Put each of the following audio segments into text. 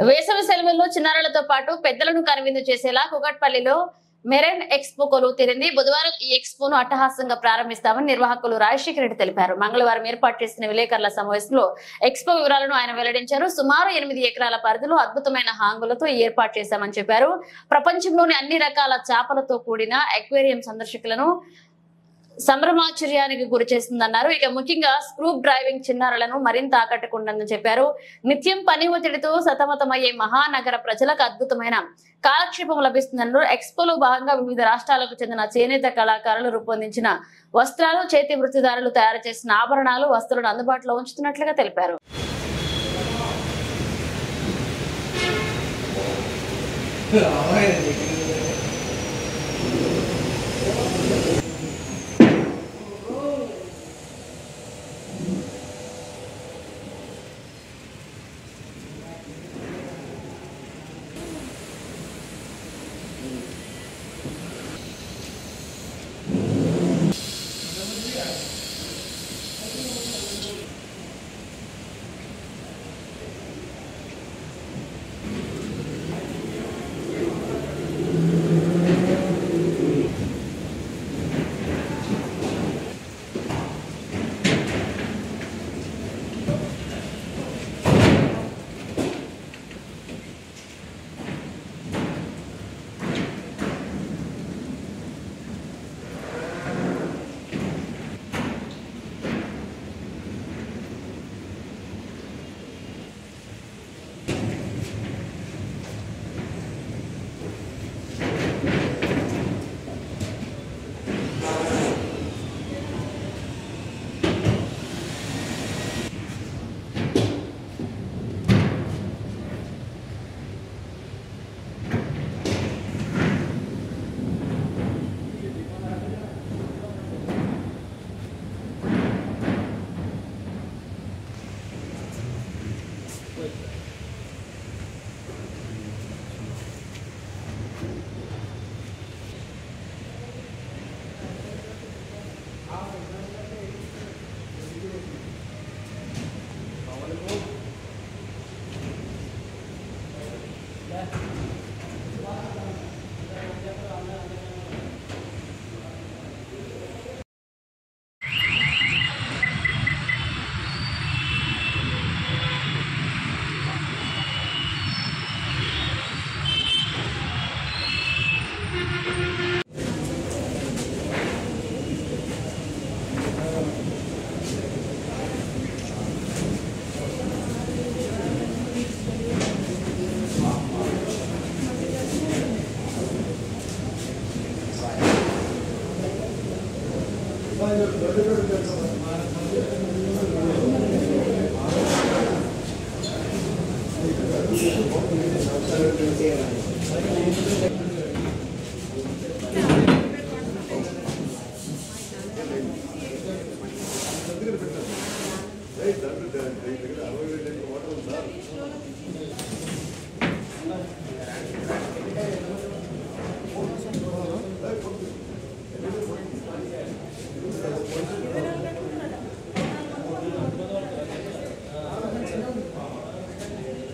వేసవి సెలవుల్లో చిన్నారులతో పాటు పెద్దలను కనువిందు చేసేలా కుకట్పల్లిలో మెరైన్ ఎక్స్పో కొలువు తీరింది. బుధవారం ఈ ఎక్స్పోను అట్టహాసంగా ప్రారంభిస్తామని నిర్వాహకులు రాజశేఖర రెడ్డి తెలిపారు. మంగళవారం ఏర్పాటు చేసిన విలేకరుల సమావేశంలో ఎక్స్పో వివరాలను ఆయన వెల్లడించారు. సుమారు 8 ఎకరాల పరిధిలో అద్భుతమైన హాంగులతో ఏర్పాటు చేశామని చెప్పారు. ప్రపంచంలోని అన్ని రకాల చేపలతో కూడిన అక్వేరియం సందర్శకులను సంభ్రమాశ్చర్యానికి గురి చేస్తుందన్నారు. ఇక ముఖ్యంగా స్క్రూబ్ డ్రైవింగ్ చిన్నారులను మరింత ఆకట్టుకుంటుందని చెప్పారు. నిత్యం పని ఒత్తిడితో సతమతమయ్యే మహానగర ప్రజలకు అద్భుతమైన కాలక్షేపం లభిస్తుందన్నారు. ఎక్స్పోలో భాగంగా వివిధ రాష్ట్రాలకు చెందిన చేనేత కళాకారులు రూపొందించిన వస్త్రాలు, చేతి వృత్తిదారులు తయారు చేసిన ఆభరణాలు, వస్తువులను అందుబాటులో ఉంచుతున్నట్లుగా తెలిపారు.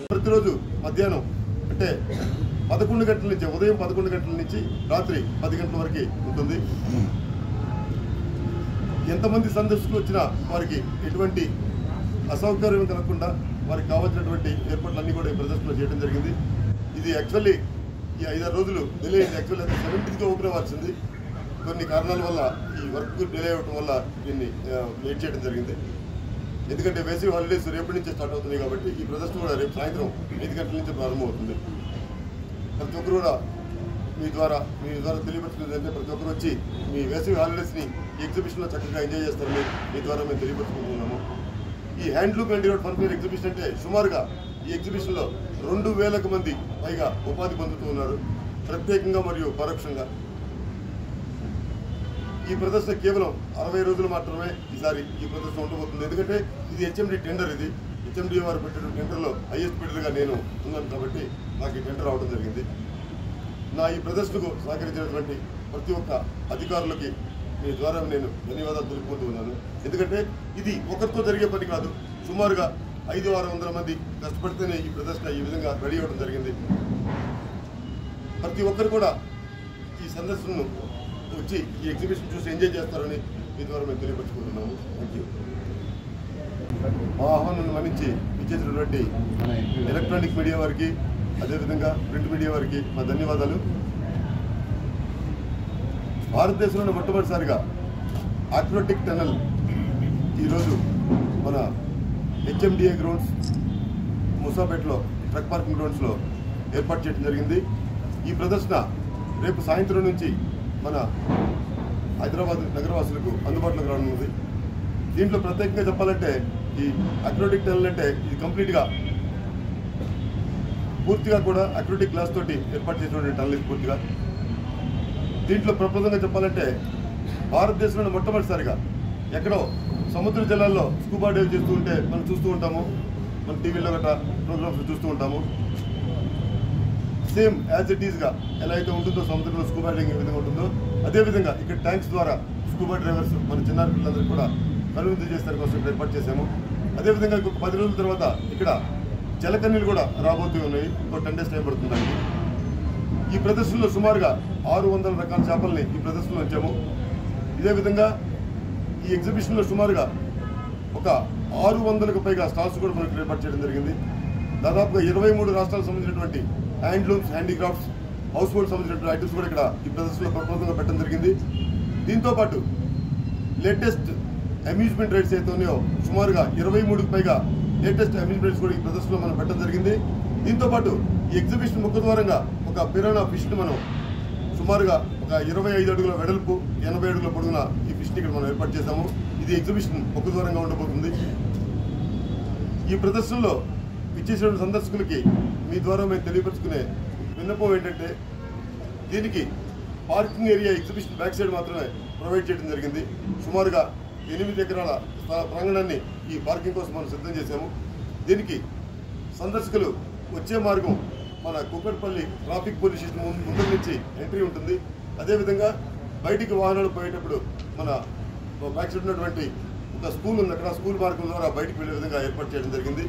ప్రతిరోజు మధ్యాహ్నం అంటే 11 గంటల నుంచి ఉదయం 11 గంటల నుంచి రాత్రి 10 గంటల వరకు ఉంటుంది. ఎంతమంది సందర్శకులు వచ్చినా వారికి ఎటువంటి అసౌకర్యం కలగకుండా వారికి కావాల్సినటువంటి ఏర్పాట్లన్నీ కూడా ఈ ప్రదర్శనలో చేయడం జరిగింది. ఇది యాక్చువల్లీ ఈ 5-6 రోజులు డిలే అయింది. యాక్చువల్లీ అది 17th ఓపెన్ అవ్వాల్సింది. కొన్ని కారణాల వల్ల ఈ వర్క్ డిలే అవ్వడం వల్ల దీన్ని లేట్ చేయడం జరిగింది. ఎందుకంటే వేసవి హాలిడేస్ రేపటి నుంచే స్టార్ట్ అవుతున్నాయి కాబట్టి ఈ ప్రదర్శన కూడా రేపు సాయంత్రం 5 గంటల నుంచి ప్రారంభమవుతుంది. ప్రతి ఒక్కరు కూడా మీ ద్వారా తెలియపరుచుకునేది అంటే ప్రతి ఒక్కరు వచ్చి మీ వేసవి హాలిడేస్ని ఈ ఎగ్జిబిషన్లో చక్కగా ఎంజాయ్ చేస్తారని మీ ద్వారా మేము తెలియపరుచుకుంటున్నాము. ఈ హ్యాండ్లూమ్ హ్యాండిక్రాఫ్ట్ ఫర్నిచర్ ఎగ్జిబిషన్ అంటే సుమారుగా ఈ ఎగ్జిబిషన్లో 2000 మంది పైగా ఉపాధి పొందుతూ ఉన్నారు, ప్రత్యేకంగా మరియు పరోక్షంగా. ఈ ప్రదర్శన కేవలం 60 రోజులు మాత్రమే ఈసారి ఈ ప్రదర్శన ఉండబోతుంది. ఎందుకంటే ఇది హెచ్ఎండి టెండర్. ఇది హెచ్ఎండి వారు పెట్టిన టెండర్లో హైయెస్ట్ బిడ్డర్గా నేను ఉన్నాను కాబట్టి నాకు ఈ టెండర్ రావడం జరిగింది. నా ఈ ప్రదర్శనకు సహకరించినటువంటి ప్రతి ఒక్క అధికారులకి మీ ద్వారా నేను ధన్యవాదాలు తెలుపుకుంటూ ఉన్నాను. ఎందుకంటే ఇది ఒకరితో జరిగే పని కాదు. సుమారుగా 500-600 మంది కష్టపడితేనే ఈ ప్రదర్శన ఈ విధంగా రెడీ అవ్వడం జరిగింది. ప్రతి ఒక్కరు కూడా ఈ సందర్శనను వచ్చి ఈ ఎగ్జిబిషన్ చూసి ఎంజాయ్ చేస్తారని మీ ద్వారా మేము తెలియపరుచుకుంటున్నాము. Thank you. మా ఆహ్వానాన్ని మన్నించి ఇచ్చేసినటువంటి ఎలక్ట్రానిక్ మీడియా వారికి, అదేవిధంగా ప్రింట్ మీడియా వారికి మా ధన్యవాదాలు. భారతదేశంలోని మొట్టమొదటిసారిగా అక్రోటిక్ టనల్ ఈరోజు మన HMDA గ్రౌండ్స్ ముసాపేటలో ట్రక్ పార్కింగ్ గ్రౌండ్స్లో ఏర్పాటు చేయడం జరిగింది. ఈ ప్రదర్శన రేపు సాయంత్రం నుంచి మన హైదరాబాద్ నగరవాసులకు అందుబాటులోకి రానున్నది. దీంట్లో ప్రత్యేకంగా చెప్పాలంటే ఈ అక్రోటిక్ టనల్ అంటే ఇది కంప్లీట్గా పూర్తిగా కూడా అక్రోటిక్ గ్లాస్ తోటి ఏర్పాటు చేసినటువంటి టనల్ ఇది పూర్తిగా. దీంట్లో ప్రప్రదంగా చెప్పాలంటే భారతదేశంలో మొట్టమొదటిసారిగా ఎక్కడో సముద్ర జలాల్లో స్కూబా డైవ్ చేస్తూ ఉంటే మనం చూస్తూ ఉంటాము, మన టీవీలో గట్రా ప్రోగ్రామ్స్ చూస్తూ ఉంటాము. సేమ్ యాజ్ ఇట్ ఈస్గా ఎలా అయితే ఉంటుందో సముద్రంలో స్కూబా డైవింగ్ ఏ విధంగా ఉంటుందో అదేవిధంగా ఇక్కడ ట్యాంక్స్ ద్వారా స్కూబా డ్రైవర్స్ మన చిన్నారి పిల్లలందరికీ కూడా కనువిందు చేస్తారు కోసం ఇక్కడ ఏర్పాటు చేశాము. అదేవిధంగా ఇంకొక 10 రోజుల తర్వాత ఇక్కడ జలకన్నీలు కూడా రాబోతూ ఉన్నాయి. ఇంకో 10 days టైం పడుతుందండి. ఈ ప్రదర్శనలో సుమారుగా 600 రకాల చేపల్ని ఈ ప్రదర్శనలో ఉంచాము. ఇదే విధంగా ఈ ఎగ్జిబిషన్లో సుమారుగా ఒక 600కు పైగా స్టాల్స్ కూడా మనకు ఏర్పాటు చేయడం జరిగింది. దాదాపుగా 23 రాష్ట్రాలకు సంబంధించినటువంటి హ్యాండ్లూమ్స్, హ్యాండీక్రాఫ్ట్స్, హౌస్ హోల్డ్ సంబంధించినటువంటి ఐటమ్స్ కూడా ఇక్కడ ఈ ప్రదర్శనలో ప్రప్రదంగా పెట్టడం జరిగింది. దీంతోపాటు లేటెస్ట్ అమ్యూజ్మెంట్ రైడ్స్ అయితే ఉన్నాయో సుమారుగా 23కు పైగా లేటెస్ట్ అమ్యూజ్మెంట్ రైడ్స్ కూడా ఈ ప్రదర్శనలో మనం పెట్టడం జరిగింది. దీంతోపాటు ఈ ఎగ్జిబిషన్ ముఖద్వారంగా ఒక పిరానా ఫిష్ని మనం సుమారుగా ఒక 25 అడుగుల వెడల్పు, 80 అడుగుల పొడుగున ఈ ఫిష్ని ఇక్కడ మనం ఏర్పాటు చేశాము. ఇది ఎగ్జిబిషన్ ముఖద్వారంగా ఉండబోతుంది. ఈ ప్రదర్శనలో ఇచ్చేసిన సందర్శకులకి మీ ద్వారా మేము తెలియపరుచుకునే విన్నపం ఏంటంటే దీనికి parking area exhibition back side మాత్రమే ప్రొవైడ్ చేయడం జరిగింది. సుమారుగా 8 ఎకరాల ప్రాంగణాన్ని ఈ పార్కింగ్ కోసం మనం సిద్ధం చేశాము. దీనికి సందర్శకులు వచ్చే మార్గం మన కుక్కట్పల్లి ట్రాఫిక్ పోలీస్ స్టేషన్ ముందు నుంచి ఎంట్రీ ఉంటుంది. అదేవిధంగా బయటికి వాహనాలు పోయేటప్పుడు మన బ్యాక్ సైడ్ ఉన్నటువంటి ఒక స్కూల్ ఉంది, అక్కడ స్కూల్ మార్గం ద్వారా బయటికి వెళ్ళే విధంగా ఏర్పాటు చేయడం జరిగింది.